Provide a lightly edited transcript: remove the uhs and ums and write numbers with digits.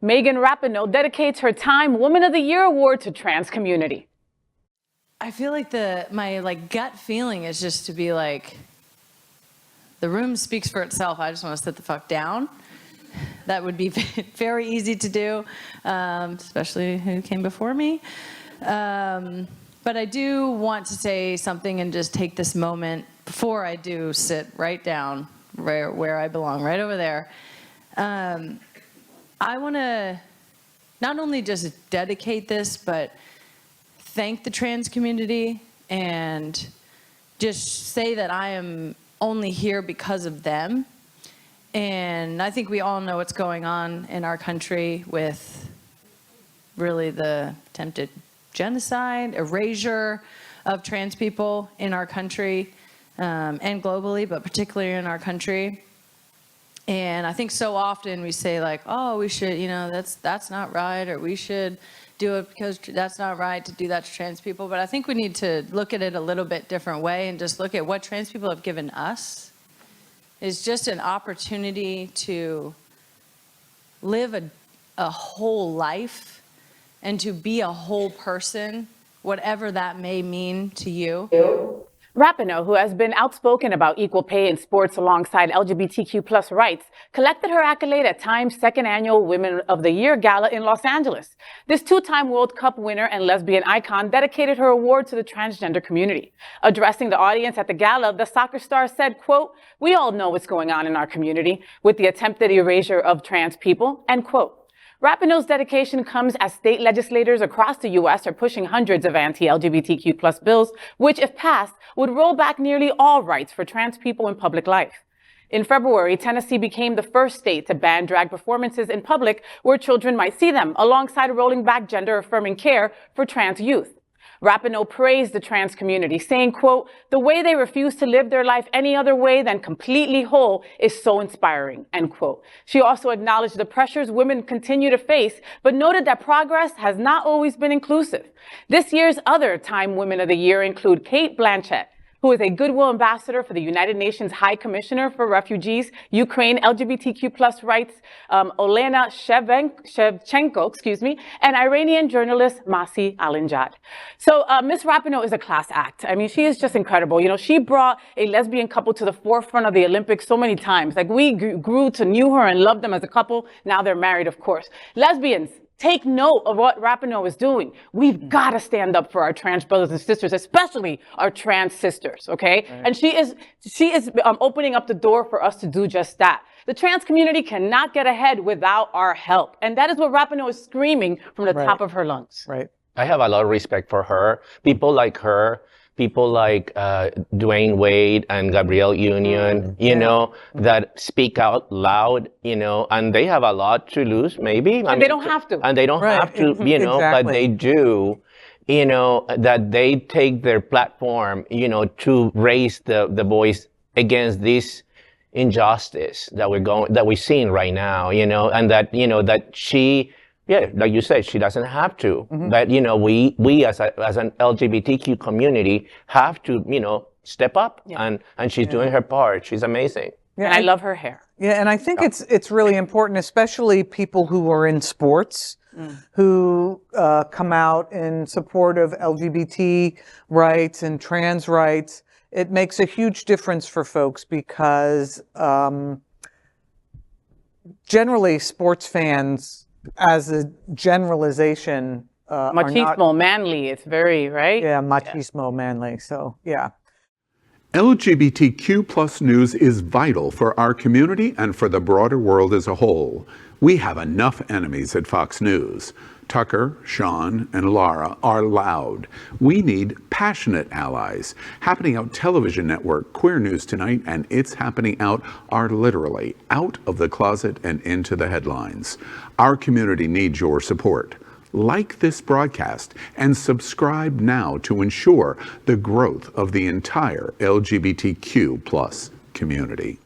Megan Rapinoe dedicates her Time Woman of the Year award to trans community. I feel like my gut feeling is just to be like, the room speaks for itself. I just want to sit the fuck down. That would be very easy to do, especially who came before me. But I do want to say something and just take this moment before I do sit right down where I belong, right over there. I want to not only just dedicate this, but thank the trans community and just say that I am only here because of them. And I think we all know what's going on in our country with really the attempted genocide, erasure of trans people in our country and globally, but particularly in our country. And I think so often we say like, oh, we should, that's not right, or we should do it because that's not right to do that to trans people. But I think we need to look at it a little bit different way and just look at what trans people have given us is just an opportunity to live a whole life and to be a whole person, whatever that may mean to you. Rapinoe, who has been outspoken about equal pay in sports alongside LGBTQ+ rights, collected her accolade at Time's second annual Women of the Year Gala in Los Angeles. This two-time World Cup winner and lesbian icon dedicated her award to the transgender community. Addressing the audience at the gala, the soccer star said, quote, "We all know what's going on in our community with the attempted erasure of trans people," end quote. Rapinoe's dedication comes as state legislators across the U.S. are pushing hundreds of anti-LGBTQ+ bills, which, if passed, would roll back nearly all rights for trans people in public life. In February, Tennessee became the first state to ban drag performances in public where children might see them, alongside rolling back gender-affirming care for trans youth. Rapinoe praised the trans community, saying, quote, "The way they refuse to live their life any other way than completely whole is so inspiring," end quote. She also acknowledged the pressures women continue to face, but noted that progress has not always been inclusive. This year's other Time Women of the Year include Cate Blanchett, who is a goodwill ambassador for the United Nations High Commissioner for Refugees, Ukraine LGBTQ+ rights, Olena Shevchenko, and Iranian journalist Masih Alinejad. So Ms. Rapinoe is a class act. I mean, she is just incredible. She brought a lesbian couple to the forefront of the Olympics so many times. Like, we grew to know her and love them as a couple. Now they're married, of course. Lesbians, take note of what Rapinoe is doing. We've got to stand up for our trans brothers and sisters, especially our trans sisters, okay? Right. And she is opening up the door for us to do just that. The trans community cannot get ahead without our help. And that is what Rapinoe is screaming from the top of her lungs. Right. I have a lot of respect for her. People like her, people like Dwayne Wade and Gabrielle Union, that speak out loud, and they have a lot to lose, maybe. And they don't have to. And they don't have to, exactly. But they do, that they take their platform, to raise the voice against this injustice that we're seeing right now, and that, that she, yeah, like you said, she doesn't have to. But, we as an LGBTQ community have to, step up. Yeah. And she's doing her part. She's amazing. Yeah, and I love her hair. Yeah, and I think it's really important, especially people who are in sports, who come out in support of LGBT rights and trans rights. It makes a huge difference for folks because generally sports fans, as a generalization, machismo, manly, it's very, right? Yeah, machismo, manly, so yeah. LGBTQ plus news is vital for our community and for the broader world as a whole. We have enough enemies at Fox News. Tucker, Sean, and Lara are loud. We need passionate allies. Happening Out television network, Queer News Tonight, and It's Happening Out are literally out of the closet and into the headlines. Our community needs your support. Like this broadcast and subscribe now to ensure the growth of the entire LGBTQ plus community.